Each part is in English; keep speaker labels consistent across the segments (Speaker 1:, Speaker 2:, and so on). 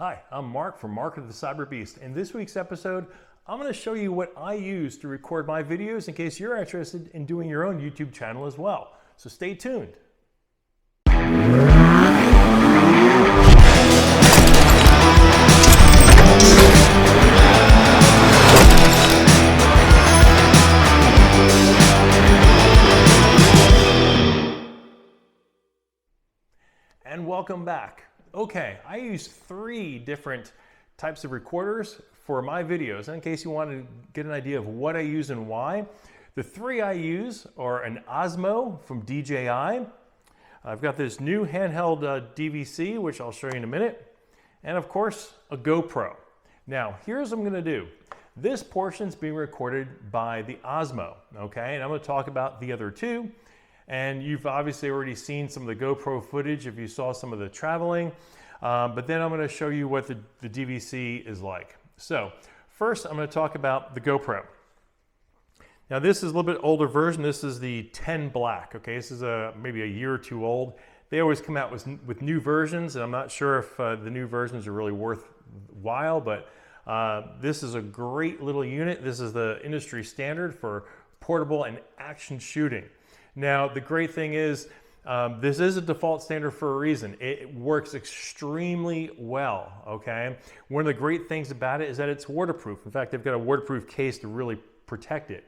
Speaker 1: Hi, I'm Mark from Mark of the Cyberbeast. In this week's episode, I'm going to show you what I use to record my videos in case you're interested in doing your own YouTube channel as well. So stay tuned. And welcome back. Okay, I use 3 different types of recorders for my videos. And in case you want to get an idea of what I use and why, the 3 I use are an Osmo from DJI. I've got this new handheld DVC, which I'll show you in a minute. And of course, a GoPro. Now, here's what I'm going to do. This portion is being recorded by the Osmo, okay? And I'm going to talk about the other 2. And you've obviously already seen some of the GoPro footage if you saw some of the traveling. But then I'm going to show you what the DVC is like. So first, I'm going to talk about the GoPro. Now this is a little bit older version. This is the 10 Black. Okay, this is maybe a year or 2 old. They always come out with new versions, and I'm not sure if the new versions are really worthwhile, but this is a great little unit. This is the industry standard for portable and action shooting. Now, the great thing is, this is a default standard for a reason. It works extremely well, okay? One of the great things about it is that it's waterproof. In fact, they've got a waterproof case to really protect it.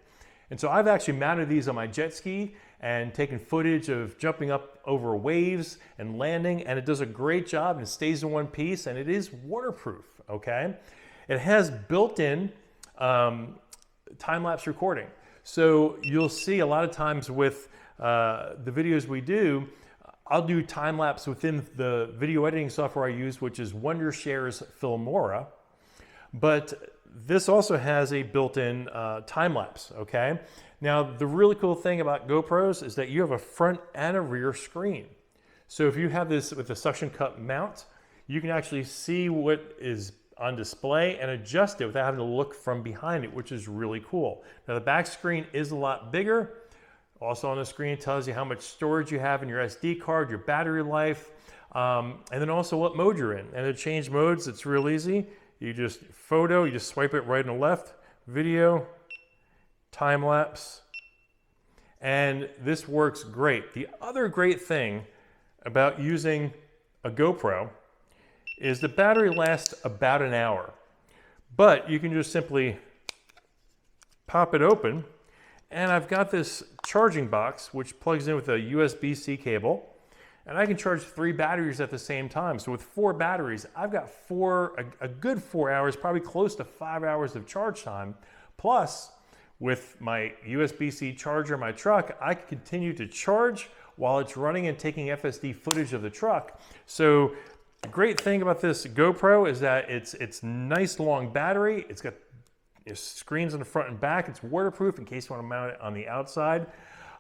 Speaker 1: And so I've actually mounted these on my jet ski and taken footage of jumping up over waves and landing, and it does a great job and it stays in one piece, and it is waterproof, okay? It has built-in time-lapse recording. So you'll see a lot of times with the videos we do, I'll do time-lapse within the video editing software I use, which is Wondershare's Filmora. But this also has a built-in time-lapse, okay? Now, the really cool thing about GoPros is that you have a front and a rear screen. So if you have this with a suction cup mount, you can actually see what is on display and adjust it without having to look from behind it, which is really cool. Now the back screen is a lot bigger. Also on the screen, it tells you how much storage you have in your SD card, your battery life, and then also what mode you're in. And to change modes, it's real easy. You just photo, you just swipe it right and left, video, time lapse, and this works great. The other great thing about using a GoPro is the battery lasts about an hour, but you can just simply pop it open, and I've got this charging box which plugs in with a USB-C cable, and I can charge 3 batteries at the same time. So with 4 batteries, I've got a good 4 hours, probably close to 5 hours of charge time. Plus, with my USB-C charger in my truck, I can continue to charge while it's running and taking FSD footage of the truck. So the great thing about this GoPro is that it's nice long battery. It's got screens on the front and back. It's waterproof in case you want to mount it on the outside.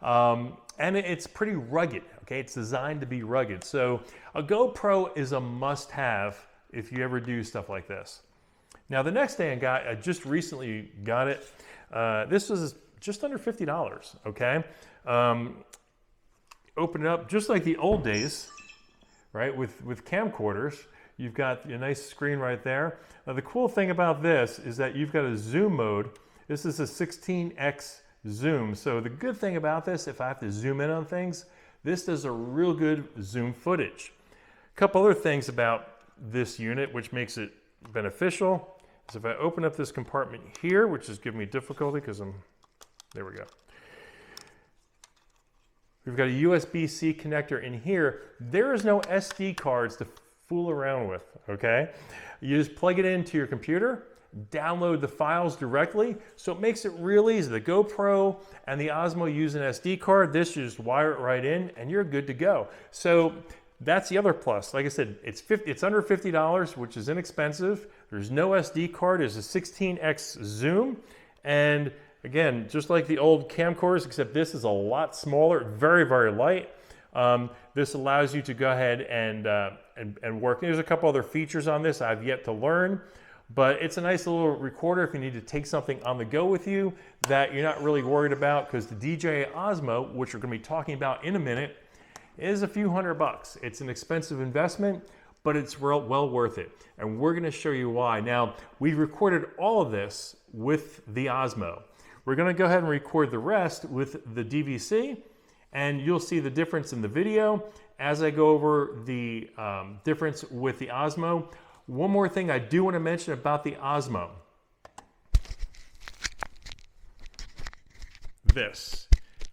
Speaker 1: And it's pretty rugged, okay? It's designed to be rugged. So a GoPro is a must-have if you ever do stuff like this. Now the next thing I just recently got it. This was just under $50, okay? Open it up just like the old days. Right, with camcorders, you've got a nice screen right there. Now the cool thing about this is that you've got a zoom mode. This is a 16x zoom. So the good thing about this, if I have to zoom in on things, this does a real good zoom footage. A couple other things about this unit which makes it beneficial is if I open up this compartment here, which is giving me difficulty because there we go. We've got a USB-C connector in here. There is no SD cards to fool around with, okay? You just plug it into your computer, download the files directly, so it makes it real easy. The GoPro and the Osmo use an SD card. This, you just wire it right in, and you're good to go. So that's the other plus. Like I said, it's under $50, which is inexpensive. There's no SD card. There's a 16x zoom, and again, just like the old camcorders, except this is a lot smaller, very, very light. This allows you to go ahead and work. There's a couple other features on this I've yet to learn, but it's a nice little recorder if you need to take something on the go with you that you're not really worried about, because the DJI Osmo, which we're going to be talking about in a minute, is a few $100. It's an expensive investment, but it's well worth it. And we're gonna show you why. Now, we've recorded all of this with the Osmo. We're gonna go ahead and record the rest with the DVC, and you'll see the difference in the video as I go over the difference with the Osmo. One more thing I do wanna mention about the Osmo. This.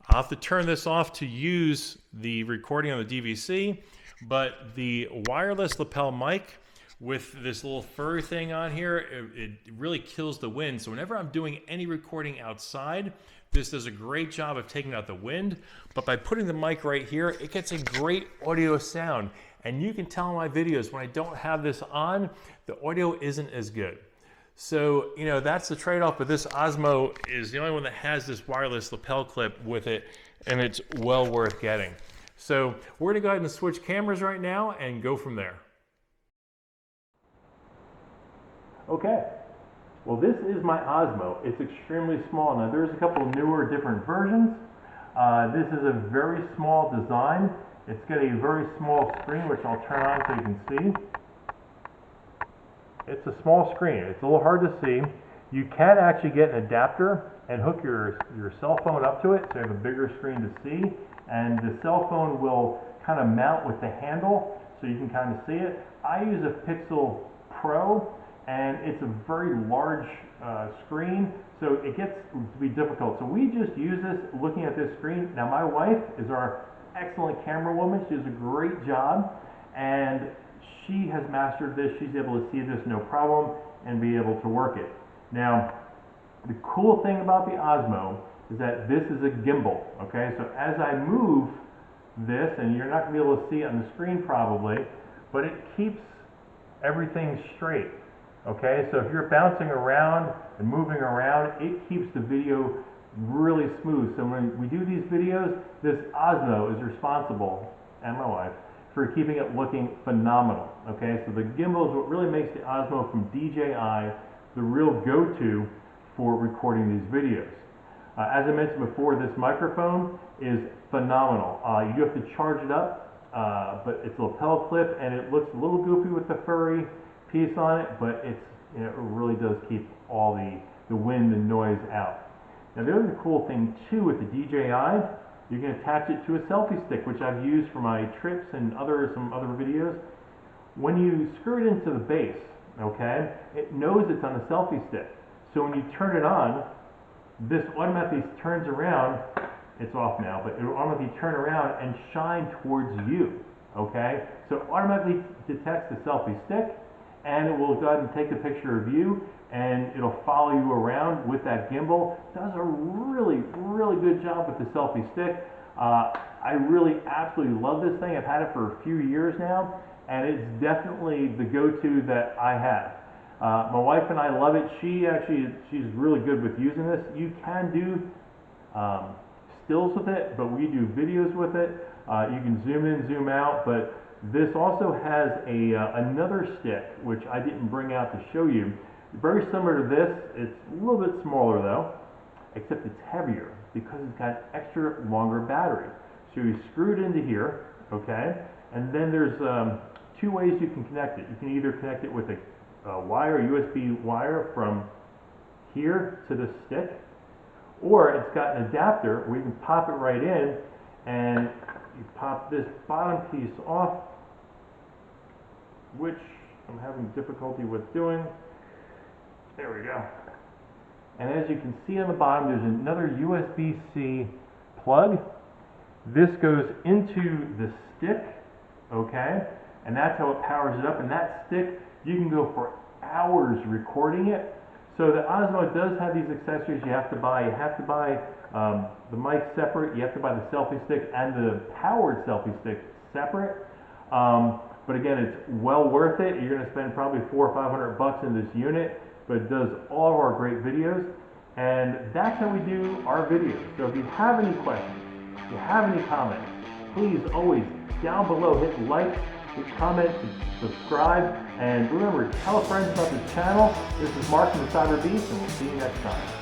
Speaker 1: I'll have to turn this off to use the recording on the DVC, but the wireless lapel mic with this little fur thing on here, it really kills the wind. So whenever I'm doing any recording outside, this does a great job of taking out the wind, but by putting the mic right here, it gets a great audio sound. And you can tell in my videos, when I don't have this on, the audio isn't as good. So, you know, that's the trade-off, but this Osmo is the only one that has this wireless lapel clip with it, and it's well worth getting. So we're gonna go ahead and switch cameras right now and go from there. Okay, well this is my Osmo. It's extremely small. Now there's a couple of newer different versions. This is a very small design. It's got a very small screen, which I'll turn on so you can see. It's a small screen. It's a little hard to see. You can actually get an adapter and hook your cell phone up to it so you have a bigger screen to see. And the cell phone will kind of mount with the handle so you can kind of see it. I use a Pixel Pro, and it's a very large screen, so it gets to be difficult. So we just use this looking at this screen. Now my wife is our excellent camera woman. She does a great job, and she has mastered this. She's able to see this no problem and be able to work it. Now, the cool thing about the Osmo is that this is a gimbal, okay? So as I move this, and you're not gonna be able to see it on the screen probably, but it keeps everything straight, okay? So if you're bouncing around and moving around, it keeps the video really smooth. So when we do these videos, this Osmo is responsible, and my wife, for keeping it looking phenomenal, okay? So the gimbal is what really makes the Osmo from DJI the real go-to for recording these videos. As I mentioned before, this microphone is phenomenal. You have to charge it up, but it's a lapel clip, and it looks a little goofy with the furry piece on it, but it's, you know, it really does keep all the wind and noise out. Now the other cool thing too with the DJI, you can attach it to a selfie stick, which I've used for my trips and some other videos. When you screw it into the base, okay, it knows it's on a selfie stick. So when you turn it on, this automatically turns around. It's off now, but it will automatically turn around and shine towards you, okay? So it automatically detects the selfie stick, and it will go ahead and take a picture of you, and it'll follow you around with that gimbal. It does a really, really good job with the selfie stick. I really absolutely love this thing. I've had it for a few years now, and it's definitely the go-to that I have. My wife and I love it. She's really good with using this. You can do stills with it, but we do videos with it. You can zoom in, zoom out, but this also has another stick, which I didn't bring out to show you. Very similar to this. It's a little bit smaller though, except it's heavier because it's got extra longer battery. So you screw it into here, okay? And then there's two ways you can connect it. You can either connect it with a wire, USB wire from here to the stick, or it's got an adapter where you can pop it right in, and you pop this bottom piece off, which I'm having difficulty with doing. There we go. And as you can see on the bottom, there's another USB-C plug. This goes into the stick, okay? And that's how it powers it up. And that stick, you can go for hours recording it. So the Osmo does have these accessories you have to buy. You have to buy the mic separate. You have to buy the selfie stick and the powered selfie stick separate. But again, it's well worth it. You're going to spend probably $400 or $500 in this unit, but it does all of our great videos. And that's how we do our videos. So if you have any questions, if you have any comments, please always down below hit like, hit comment, subscribe, and remember, tell a friend about this channel. This is Mark from the Cyberbeast, and we'll see you next time.